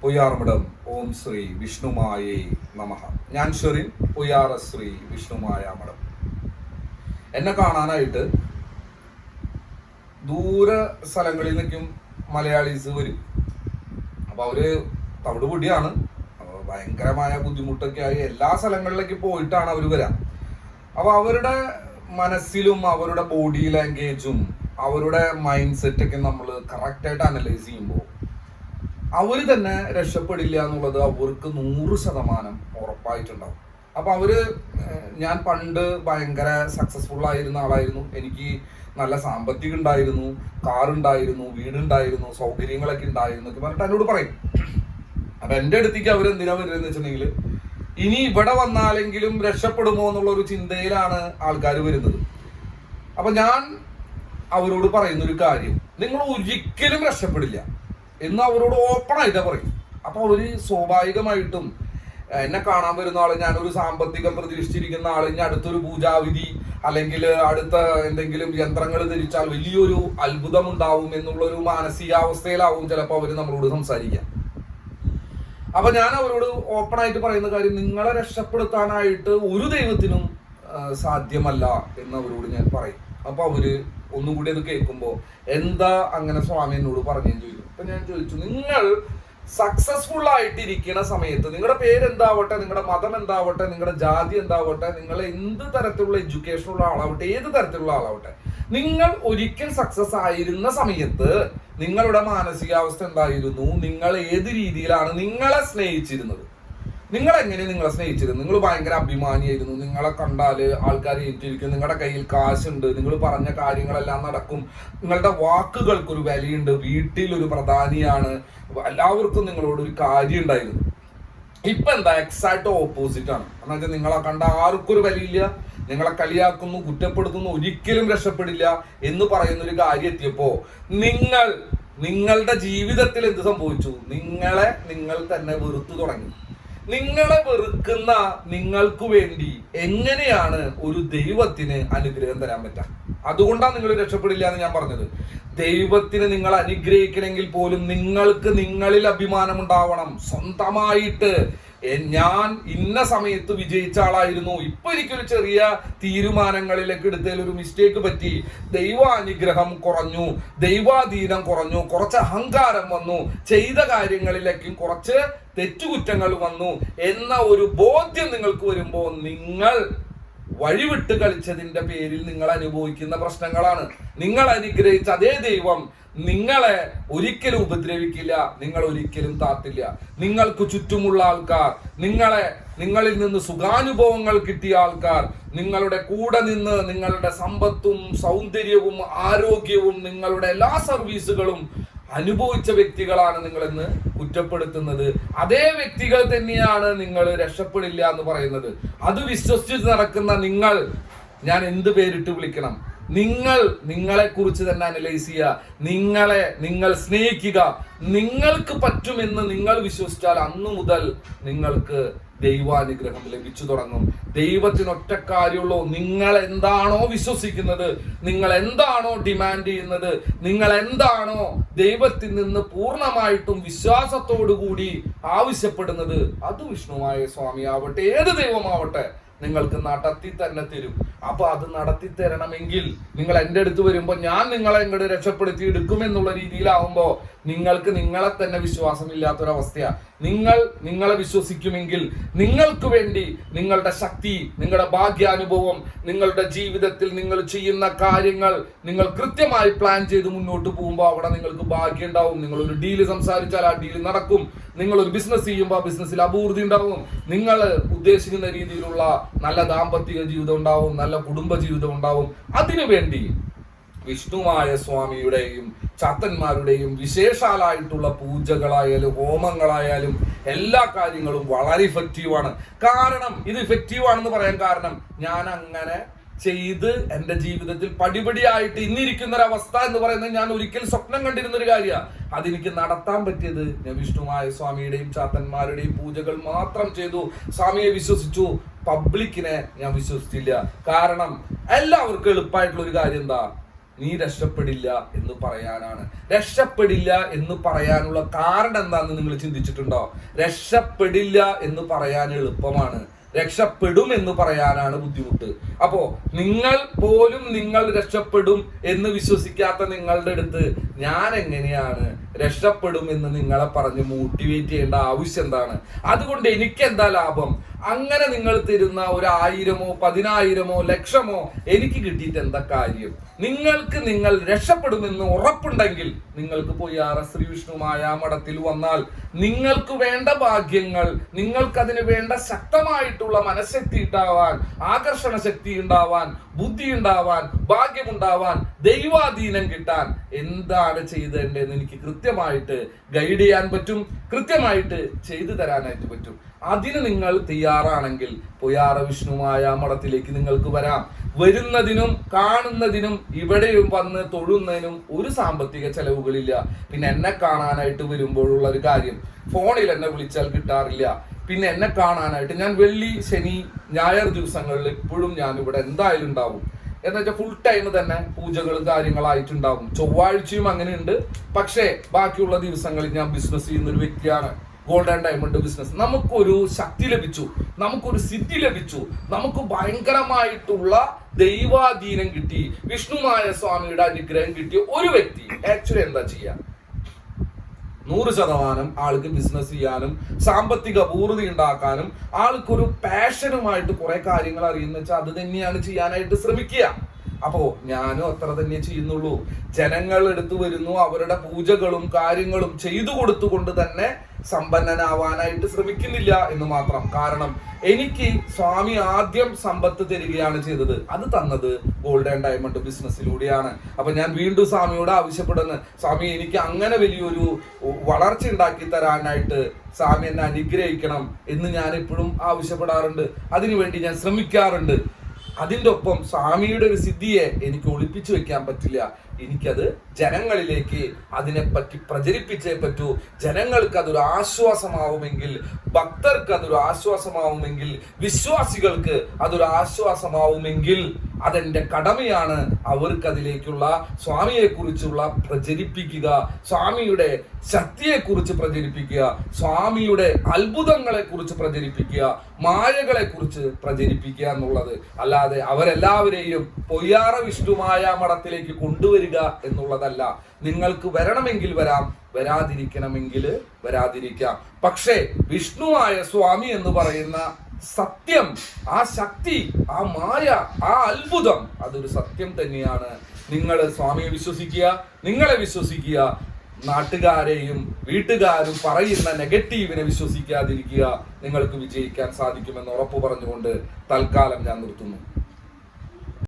പൊയ്യാർമഠം ഓം ശ്രീ വിഷ്ണുമായേ നമഃ. ഞാൻ ഷെറിൻ, പൊയ്യാറ ശ്രീ വിഷ്ണുമായ മഠം. എന്നെ കാണാനായിട്ട് ദൂര സ്ഥലങ്ങളിൽ നിന്നൊക്കെയും മലയാളീസ് വരും. അപ്പോൾ അവര് തവിടുപൊടിയാണ്, ഭയങ്കരമായ ബുദ്ധിമുട്ടൊക്കെ ആയി എല്ലാ സ്ഥലങ്ങളിലേക്ക് പോയിട്ടാണ് അവർ വരാം. അപ്പോൾ അവരുടെ മനസ്സിലും അവരുടെ ബോഡി ലാംഗ്വേജും അവരുടെ മൈൻഡ് സെറ്റൊക്കെ നമ്മൾ കറക്റ്റായിട്ട് അനലൈസ് ചെയ്യുമ്പോൾ അവർ തന്നെ രക്ഷപ്പെടില്ല എന്നുള്ളത് അവർക്ക് 100% ഉറപ്പായിട്ടുണ്ടാവും. അപ്പോൾ ഞാൻ പണ്ട് ഭയങ്കര സക്സസ്ഫുൾ ആയിരുന്ന ആളായിരുന്നു. എനിക്ക് നല്ല സാമ്പത്തികം ഉണ്ടായിരുന്നു, കാറുണ്ടായിരുന്നു, വീടുണ്ടായിരുന്നു, സൗകര്യങ്ങളൊക്കെ ഉണ്ടായിരുന്നു ഒക്കെ പറഞ്ഞിട്ട് എന്നോട് പറയും. അപ്പം എൻ്റെ അടുത്തേക്ക് അവരെന്തിനാ വരുന്നതെന്ന് വെച്ചിട്ടുണ്ടെങ്കിൽ ഇനി ഇവിടെ വന്നാലെങ്കിലും രക്ഷപ്പെടുമോ എന്നുള്ളൊരു ചിന്തയിലാണ് ആൾക്കാർ വരുന്നത്. അപ്പം ഞാൻ അവരോട് പറയുന്നൊരു കാര്യം, നിങ്ങൾ ഒരിക്കലും രക്ഷപ്പെടില്ല എന്ന് അവരോട് ഓപ്പൺ ആയിട്ടാ പറയും. അപ്പൊ അവര് സ്വാഭാവികമായിട്ടും എന്നെ കാണാൻ വരുന്ന ആള്, ഞാനൊരു സാമ്പത്തികം പ്രതീക്ഷിച്ചിരിക്കുന്ന ആള്, ഇനി അടുത്തൊരു പൂജാവിധി അല്ലെങ്കിൽ അടുത്ത എന്തെങ്കിലും യന്ത്രങ്ങൾ ധരിച്ചാൽ വലിയൊരു അത്ഭുതം ഉണ്ടാവും എന്നുള്ളൊരു മാനസികാവസ്ഥയിലാവും ചിലപ്പോൾ അവര് നമ്മളോട് സംസാരിക്കാം. അപ്പൊ ഞാൻ അവരോട് ഓപ്പൺ ആയിട്ട് പറയുന്ന കാര്യം, നിങ്ങളെ രക്ഷപ്പെടുത്താനായിട്ട് ഒരു ദൈവത്തിനും സാധ്യമല്ല എന്ന് അവരോട് ഞാൻ പറയും. അപ്പൊ അവര് ഒന്നും കൂടി അത് കേൾക്കുമ്പോ എന്താ അങ്ങനെ സ്വാമി എന്നോട് പറഞ്ഞെന്ന് ചോദിക്കും. അപ്പൊ ഞാൻ ചോദിച്ചു, നിങ്ങൾ സക്സസ്ഫുൾ ആയിട്ടിരിക്കുന്ന സമയത്ത് നിങ്ങളുടെ പേരെന്താവട്ടെ, നിങ്ങളുടെ മതം എന്താവട്ടെ, നിങ്ങളുടെ ജാതി എന്താവട്ടെ, നിങ്ങൾ എന്ത് തരത്തിലുള്ള എഡ്യൂക്കേഷനുള്ള ആളാവട്ടെ, ഏത് തരത്തിലുള്ള ആളാവട്ടെ, നിങ്ങൾ ഒരിക്കൽ സക്സസ് ആയിരുന്ന സമയത്ത് നിങ്ങളുടെ മാനസികാവസ്ഥ എന്തായിരുന്നു, നിങ്ങൾ ഏത് രീതിയിലാണ് നിങ്ങളെ സ്നേഹിച്ചിരുന്നത്, നിങ്ങൾ എങ്ങനെ നിങ്ങളെ സ്നേഹിച്ചിരുന്നു, നിങ്ങൾ ഭയങ്കര അഭിമാനിയായിരുന്നു, നിങ്ങളെ കണ്ടാല് ആൾക്കാർ ഏറ്റിരിക്കും, നിങ്ങളുടെ കയ്യിൽ കാശുണ്ട്, നിങ്ങൾ പറഞ്ഞ കാര്യങ്ങളെല്ലാം നടക്കും, നിങ്ങളുടെ വാക്കുകൾക്കൊരു വിലയുണ്ട്, വീട്ടിലൊരു പ്രധാനിയാണ്, എല്ലാവർക്കും നിങ്ങളോട് ഒരു കാര്യം ഉണ്ടായിരുന്നു. ഇപ്പൊ എന്താ എക്സാക്ട് ഓപ്പോസിറ്റ് ആണ്. എന്ന് വെച്ചാൽ നിങ്ങളെ കണ്ട ആർക്കും ഒരു വിലയില്ല, നിങ്ങളെ കളിയാക്കുന്നു, കുറ്റപ്പെടുത്തുന്നു, ഒരിക്കലും രക്ഷപ്പെടില്ല എന്ന് പറയുന്ന ഒരു കാര്യം എത്തിയപ്പോ നിങ്ങളുടെ ജീവിതത്തിൽ എന്ത് സംഭവിച്ചു, നിങ്ങൾ തന്നെ വെറുത്തു തുടങ്ങി. നിങ്ങളെ വെറുക്കുന്ന നിങ്ങൾക്ക് വേണ്ടി എങ്ങനെയാണ് ഒരു ദൈവത്തിന് അനുഗ്രഹം തരാൻ പറ്റുക? അതുകൊണ്ടാണ് നിങ്ങൾ രക്ഷപ്പെടില്ല എന്ന് ഞാൻ പറഞ്ഞത്. ദൈവത്തിന് നിങ്ങൾ അനുഗ്രഹിക്കണമെങ്കിൽ പോലും നിങ്ങൾക്ക് നിങ്ങളിൽ അഭിമാനം ഉണ്ടാവണം. സ്വന്തമായിട്ട് ഞാൻ ഇന്ന സമയത്ത് വിജയിച്ച ആളായിരുന്നു, ഇപ്പൊ എനിക്കൊരു ചെറിയ തീരുമാനങ്ങളിലേക്ക് എടുത്തതിൽ ഒരു മിസ്റ്റേക്ക് പറ്റി, ദൈവാനുഗ്രഹം കുറഞ്ഞു, ദൈവാധീനം കുറഞ്ഞു, കുറച്ച് അഹങ്കാരം വന്നു, ചെയ്ത കാര്യങ്ങളിലേക്കും കുറച്ച് തെറ്റുകുറ്റങ്ങൾ വന്നു എന്ന ഒരു ബോധ്യം നിങ്ങൾക്ക് വരുമ്പോൾ നിങ്ങൾ വഴിവിട്ട് കളിച്ചതിന്റെ പേരിൽ നിങ്ങൾ അനുഭവിക്കുന്ന പ്രശ്നങ്ങളാണ്. നിങ്ങൾ അനുഗ്രഹിച്ച അതേ ദൈവം നിങ്ങളെ ഒരിക്കലും ഉപദ്രവിക്കില്ല, നിങ്ങൾ ഒരിക്കലും താത്തില്ല. നിങ്ങൾക്ക് ചുറ്റുമുള്ള ആൾക്കാർ, നിങ്ങളിൽ നിന്ന് സുഖാനുഭവങ്ങൾ കിട്ടിയ ആൾക്കാർ, നിങ്ങളുടെ കൂടെ നിന്ന് നിങ്ങളുടെ സമ്പത്തും സൗന്ദര്യവും ആരോഗ്യവും നിങ്ങളുടെ എല്ലാ സർവീസുകളും അനുഭവിച്ച വ്യക്തികളാണ് നിങ്ങളെന്ന് കുറ്റപ്പെടുത്തുന്നത്. അതേ വ്യക്തികൾ തന്നെയാണ് നിങ്ങൾ രക്ഷപ്പെടില്ല എന്ന് പറയുന്നത്. അത് വിശ്വസിച്ച് നടക്കുന്ന ഞാൻ എന്ത് പേരിട്ട് വിളിക്കണം? നിങ്ങളെ കുറിച്ച് തന്നെ അനലൈസ് ചെയ്യുക, നിങ്ങൾ സ്നേഹിക്കുക. നിങ്ങൾക്ക് പറ്റുമെന്ന് നിങ്ങൾ വിശ്വസിച്ചാൽ അന്നു മുതൽ നിങ്ങൾക്ക് ദൈവാനുഗ്രഹം ലഭിച്ചു തുടങ്ങും. ദൈവത്തിന് ഒറ്റ കാര്യമുള്ളൂ, നിങ്ങൾ എന്താണോ വിശ്വസിക്കുന്നത്, നിങ്ങൾ എന്താണോ ഡിമാൻഡ് ചെയ്യുന്നത്, നിങ്ങൾ എന്താണോ ദൈവത്തിൽ നിന്ന് പൂർണ്ണമായിട്ടും വിശ്വാസത്തോടു കൂടി ആവശ്യപ്പെടുന്നത്, അത് വിഷ്ണുമായ സ്വാമി ആവട്ടെ, ഏത് ദൈവമാവട്ടെ, നിങ്ങൾക്ക് നടത്തി തന്നെ തരും. അപ്പൊ അത് നടത്തി തരണമെങ്കിൽ നിങ്ങൾ എൻ്റെ അടുത്ത് വരുമ്പോൾ ഞാൻ നിങ്ങളെ ഇങ്ങോട്ട് രക്ഷപ്പെടുത്തി എടുക്കുമെന്നുള്ള രീതിയിലാവുമ്പോൾ നിങ്ങൾക്ക് നിങ്ങളെ തന്നെ വിശ്വാസമില്ലാത്തൊരവസ്ഥയാണ്. നിങ്ങളെ വിശ്വസിക്കുമെങ്കിൽ നിങ്ങൾക്ക് വേണ്ടി നിങ്ങളുടെ ശക്തി, നിങ്ങളുടെ ഭാഗ്യാനുഭവം, നിങ്ങളുടെ ജീവിതത്തിൽ നിങ്ങൾ ചെയ്യുന്ന കാര്യങ്ങൾ നിങ്ങൾ കൃത്യമായി പ്ലാൻ ചെയ്ത് മുന്നോട്ട് പോകുമ്പോൾ അവിടെ നിങ്ങൾക്ക് ഭാഗ്യം ഉണ്ടാവും. നിങ്ങളൊരു ഡീല് സംസാരിച്ചാൽ ആ ഡീല് നടക്കും. നിങ്ങളൊരു ബിസിനസ് ചെയ്യുമ്പോൾ ആ ബിസിനസ്സിൽ അഭിവൃദ്ധി ഉണ്ടാവും. നിങ്ങൾ ഉദ്ദേശിക്കുന്ന രീതിയിലുള്ള നല്ല ദാമ്പത്തിക ജീവിതം ഉണ്ടാവും, നല്ല കുടുംബ ജീവിതം ഉണ്ടാവും. അതിനുവേണ്ടി വിഷ്ണുമായ സ്വാമിയുടെയും ചാത്തന്മാരുടെയും വിശേഷാലായിട്ടുള്ള പൂജകളായാലും ഹോമങ്ങളായാലും എല്ലാ കാര്യങ്ങളും വളരെ ഇഫക്റ്റീവാണ്. കാരണം ഇത് ഇഫക്റ്റീവാണെന്ന് പറയാൻ കാരണം ഞാൻ അങ്ങനെ ചെയ്ത് എൻ്റെ ജീവിതത്തിൽ പടിപടിയായിട്ട് ഇന്നിരിക്കുന്ന ഒരു അവസ്ഥ എന്ന് പറയുന്നത് ഞാൻ ഒരിക്കൽ സ്വപ്നം കണ്ടിരുന്ന ഒരു കാര്യമാണ്. അതെനിക്ക് നടത്താൻ പറ്റിയത് ഞാൻ വിഷ്ണുമായ സ്വാമിയുടെയും ചാത്തന്മാരുടെയും പൂജകൾ മാത്രം ചെയ്തു. സ്വാമിയെ വിശ്വസിച്ചു, പബ്ലിക്കിനെ ഞാൻ വിശ്വസിച്ചില്ല. കാരണം എല്ലാവർക്കും എളുപ്പമായിട്ടുള്ള ഒരു കാര്യം എന്താ, നീ രക്ഷപ്പെടില്ല എന്ന് പറയാനാണ്. രക്ഷപ്പെടില്ല എന്ന് പറയാനുള്ള കാരണം എന്താണെന്ന് നിങ്ങൾ ചിന്തിച്ചിട്ടുണ്ടോ? രക്ഷപ്പെടില്ല എന്ന് പറയാൻ എളുപ്പമാണ്, രക്ഷപ്പെടും എന്ന് പറയാനാണ് ബുദ്ധിമുട്ട്. അപ്പോ നിങ്ങൾ പോലും നിങ്ങൾ രക്ഷപ്പെടും എന്ന് വിശ്വസിക്കാത്ത നിങ്ങളുടെ അടുത്ത് ഞാൻ എങ്ങനെയാണ് രക്ഷപ്പെടും എന്ന് നിങ്ങളെ പറഞ്ഞ് മോട്ടിവേറ്റ് ചെയ്യേണ്ട ആവശ്യം എന്താണ്? അതുകൊണ്ട് എനിക്ക് എന്താ ലാഭം? അങ്ങനെ നിങ്ങൾ തരുന്ന 1000-ഓ 10,000-ഓ ലക്ഷമോ എനിക്ക് കിട്ടിയിട്ട് എന്താ കാര്യം? നിങ്ങൾക്ക് നിങ്ങൾ രക്ഷപ്പെടുമെന്ന് ഉറപ്പുണ്ടെങ്കിൽ നിങ്ങൾക്ക് പോയി ശ്രീ വിഷ്ണു മായാമഠത്തിൽ വന്നാൽ നിങ്ങൾക്ക് വേണ്ട ഭാഗ്യങ്ങൾ, നിങ്ങൾക്കതിന് വേണ്ട ശക്തമായിട്ടുള്ള മനഃശക്തി ഉണ്ടാവാൻ, ആകർഷണ ശക്തി ഉണ്ടാവാൻ, ബുദ്ധി ഉണ്ടാവാൻ, ഭാഗ്യമുണ്ടാവാൻ, ദൈവാധീനം കിട്ടാൻ എന്താണ് ചെയ്തേണ്ടതെന്ന് എനിക്ക് കൃത്യമായിട്ട് ഗൈഡ് ചെയ്യാൻ പറ്റും, കൃത്യമായിട്ട് ചെയ്തു തരാനായിട്ട് പറ്റും. അതിന് നിങ്ങൾ തയ്യാറാണെങ്കിൽ പൊയ്യാറ വിഷ്ണു മായാമഠത്തിലേക്ക് നിങ്ങൾക്ക് വരാം. വരുന്നതിനും കാണുന്നതിനും ഇവിടെയും വന്ന് തൊഴുന്നതിനും ഒരു സാമ്പത്തിക ചെലവുകളില്ല. പിന്നെ എന്നെ കാണാനായിട്ട് വരുമ്പോഴുള്ള ഒരു കാര്യം, ഫോണിൽ എന്നെ വിളിച്ചാൽ കിട്ടാറില്ല. പിന്നെ എന്നെ കാണാനായിട്ട് ഞാൻ വെള്ളി, ശനി, ഞായർ ദിവസങ്ങളിൽ എപ്പോഴും ഞാൻ ഇവിടെ എന്തായാലും ഉണ്ടാവും. എന്നുവെച്ചാൽ ഫുൾ ടൈം തന്നെ പൂജകളും കാര്യങ്ങളായിട്ടുണ്ടാവും. ചൊവ്വാഴ്ചയും അങ്ങനെയുണ്ട്. പക്ഷേ ബാക്കിയുള്ള ദിവസങ്ങളിൽ ഞാൻ ബിസിനസ് ചെയ്യുന്ന ഒരു വ്യക്തിയാണ്. Gold and diamond business. നമുക്കൊരു ശക്തി ലഭിച്ചു, നമുക്കൊരു സിദ്ധി ലഭിച്ചു, നമുക്ക് ഭയങ്കരമായിട്ടുള്ള ദൈവാധീനം കിട്ടി, വിഷ്ണുമായ സ്വാമിയുടെ അനുഗ്രഹം കിട്ടിയ ഒരു വ്യക്തി ആക്ച്വലി എന്താ ചെയ്യാ? 100% ആൾക്ക് ബിസിനസ് ചെയ്യാനും സാമ്പത്തിക പൂർത്തി ഉണ്ടാക്കാനും ആൾക്കൊരു പാഷനുമായിട്ട് കുറെ കാര്യങ്ങൾ അറിയുന്ന വെച്ചാൽ അത് തന്നെയാണ് ചെയ്യാനായിട്ട് ശ്രമിക്കുക. അപ്പോ ഞാനും അത്ര തന്നെ ചെയ്യുന്നുള്ളൂ. ജനങ്ങൾ എടുത്തു വരുന്നു, അവരുടെ പൂജകളും കാര്യങ്ങളും ചെയ്തു കൊടുത്തുകൊണ്ട് തന്നെ സമ്പന്നനാവാനായിട്ട് ശ്രമിക്കുന്നില്ല എന്ന് മാത്രം. കാരണം എനിക്ക് സ്വാമി ആദ്യം സമ്പത്ത് തരികയാണ് ചെയ്തത്. അത് തന്നത് ഗോൾഡ് ആൻഡ് ഡയമണ്ട് ബിസിനസ്സിലൂടെയാണ്. അപ്പൊ ഞാൻ വീണ്ടും സ്വാമിയോട് ആവശ്യപ്പെടുന്നു, സ്വാമി എനിക്ക് അങ്ങനെ വലിയൊരു വളർച്ച ഉണ്ടാക്കി തരാനായിട്ട് സ്വാമി എന്നെ അനുഗ്രഹിക്കണം എന്ന് ഞാൻ എപ്പോഴും ആവശ്യപ്പെടാറുണ്ട്. അതിനുവേണ്ടി ഞാൻ ശ്രമിക്കാറുണ്ട്. അതിൻ്റെ ഒപ്പം സ്വാമിയുടെ ഒരു സിദ്ധിയെ എനിക്ക് ഒളിപ്പിച്ചു വെക്കാൻ പറ്റില്ല. എനിക്കത് ജനങ്ങളിലേക്ക് അതിനെപ്പറ്റി പ്രചരിപ്പിച്ചേ പറ്റൂ. ജനങ്ങൾക്ക് അതൊരു ആശ്വാസമാവുമെങ്കിൽ, ഭക്തർക്ക് അതൊരു ആശ്വാസമാവുമെങ്കിൽ, വിശ്വാസികൾക്ക് അതൊരു ആശ്വാസമാവുമെങ്കിൽ അതെന്റെ കടമയാണ്. അവർക്കതിലേക്കുള്ള സ്വാമിയെ കുറിച്ചുള്ള പ്രചരിപ്പിക്കുക, സ്വാമിയുടെ ശക്തിയെ കുറിച്ച് പ്രചരിപ്പിക്കുക, സ്വാമിയുടെ അത്ഭുതങ്ങളെ കുറിച്ച് പ്രചരിപ്പിക്കുക, മായകളെ കുറിച്ച് പ്രചരിപ്പിക്കുക എന്നുള്ളത്. അല്ലാതെ അവരെല്ലാവരെയും പൊയ്യാറ വിഷ്ണു മായാമഠത്തിലേക്ക് കൊണ്ടുവരിക എന്നുള്ളതല്ല. നിങ്ങൾക്ക് വരണമെങ്കിൽ വരാം, വരാതിരിക്കണമെങ്കിൽ വരാതിരിക്കാം. പക്ഷേ വിഷ്ണുവായ സ്വാമി എന്ന് പറയുന്ന സത്യം, ആ ശക്തി, ആ മായ, ആ അത്ഭുതം അതൊരു സത്യം തന്നെയാണ്. നിങ്ങൾ സ്വാമിയെ വിശ്വസിക്കുക, നിങ്ങളെ വിശ്വസിക്കുക. നാട്ടുകാരെയും വീട്ടുകാരും പറയുന്ന നെഗറ്റീവിനെ വിശ്വസിക്കാതിരിക്കുക. നിങ്ങൾക്ക് വിജയിക്കാൻ സാധിക്കുമെന്ന് ഉറപ്പു പറഞ്ഞുകൊണ്ട് തൽക്കാലം ഞാൻ നിർത്തുന്നു.